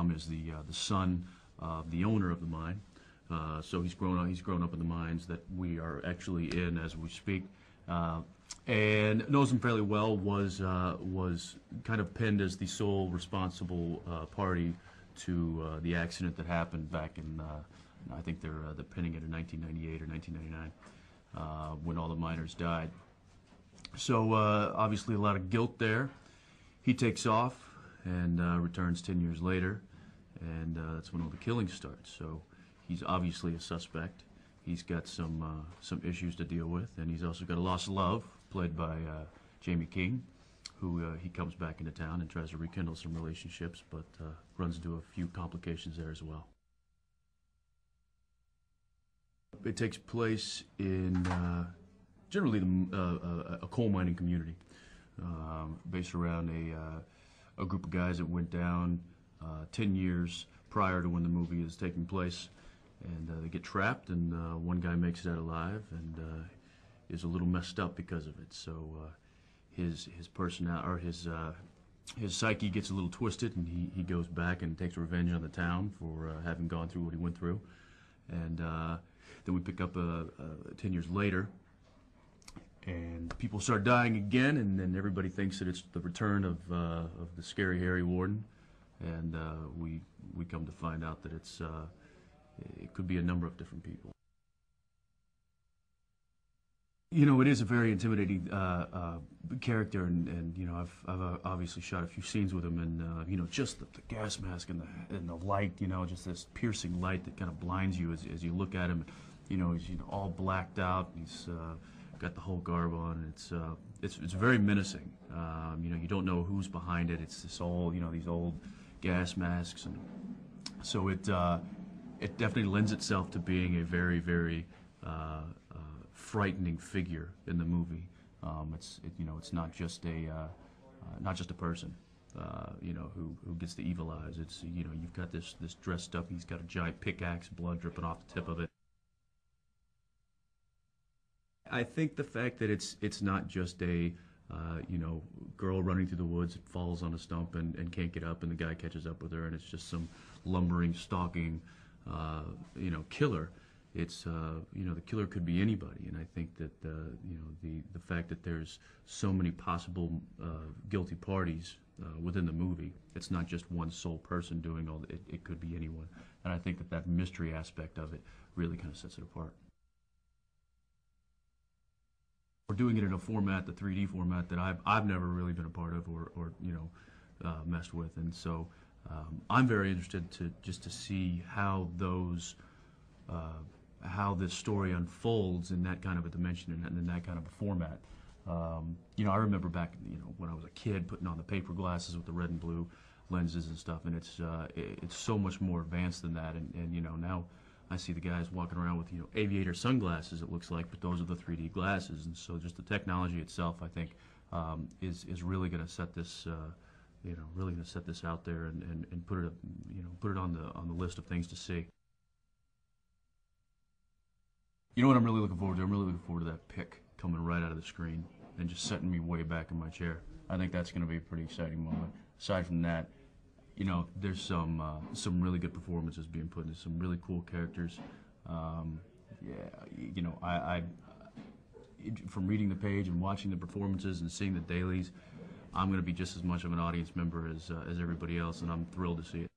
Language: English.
Tom is the son of the owner of the mine. So he's grown up in the mines that we are actually in as we speak, and knows him fairly well. Was kind of pinned as the sole responsible party to the accident that happened back in I think they're pinning it in 1998 or 1999 when all the miners died. So obviously a lot of guilt there. He takes off and returns 10 years later, and that's when all the killing starts. So he's obviously a suspect. He's got some issues to deal with, and he's also got a lost love, played by Jamie King, who he comes back into town and tries to rekindle some relationships, but runs into a few complications there as well. It takes place in generally a coal mining community, based around a group of guys that went down 10 years prior to when the movie is taking place, and they get trapped, and one guy makes it out alive and is a little messed up because of it. So his personality, or his psyche gets a little twisted, and he goes back and takes revenge on the town for having gone through what he went through. And then we pick up 10 years later, and people start dying again, and then everybody thinks that it's the return of the scary Harry Warden, and we come to find out that it could be a number of different people. You know, it is a very intimidating character, and you know, I've obviously shot a few scenes with him, and you know, just the gas mask and the light, you know, just this piercing light that kind of blinds you as you look at him. You know, he's all blacked out. He's got the whole garb on. And it's very menacing. You know, you don't know who's behind it. It's this all, you know, these old gas masks, and so it definitely lends itself to being a very, very frightening figure in the movie. You know, it's not just a person, you know, who gets the evil eyes. It's, you know, you've got this dressed up. He's got a giant pickaxe, blood dripping off the tip of it. I think the fact that it's not just a you know, girl running through the woods, falls on a stump and can't get up, and the guy catches up with her, and it's just some lumbering, stalking, you know, killer. It's you know, the killer could be anybody, and I think that you know, the fact that there's so many possible guilty parties within the movie, it's not just one sole person doing all that. It could be anyone, and I think that mystery aspect of it really kind of sets it apart. We're doing it in a format, the 3D format, that I've never really been a part of or you know, messed with, and so I'm very interested to see how how this story unfolds in that kind of a dimension and in that kind of a format. You know, I remember back, you know, when I was a kid, putting on the paper glasses with the red and blue lenses and stuff, and it's so much more advanced than that, and you know, now I see the guys walking around with, you know, aviator sunglasses, it looks like, but those are the 3D glasses, and so just the technology itself, I think, is really going to set this, you know, really going to set this out there and put it, you know, put it on the list of things to see. You know what I'm really looking forward to? I'm really looking forward to that pick coming right out of the screen and just setting me way back in my chair. I think that's going to be a pretty exciting moment. Aside from that, you know, there's some really good performances being put into some really cool characters. Yeah, you know, from reading the page and watching the performances and seeing the dailies, I'm going to be just as much of an audience member as everybody else, and I'm thrilled to see it.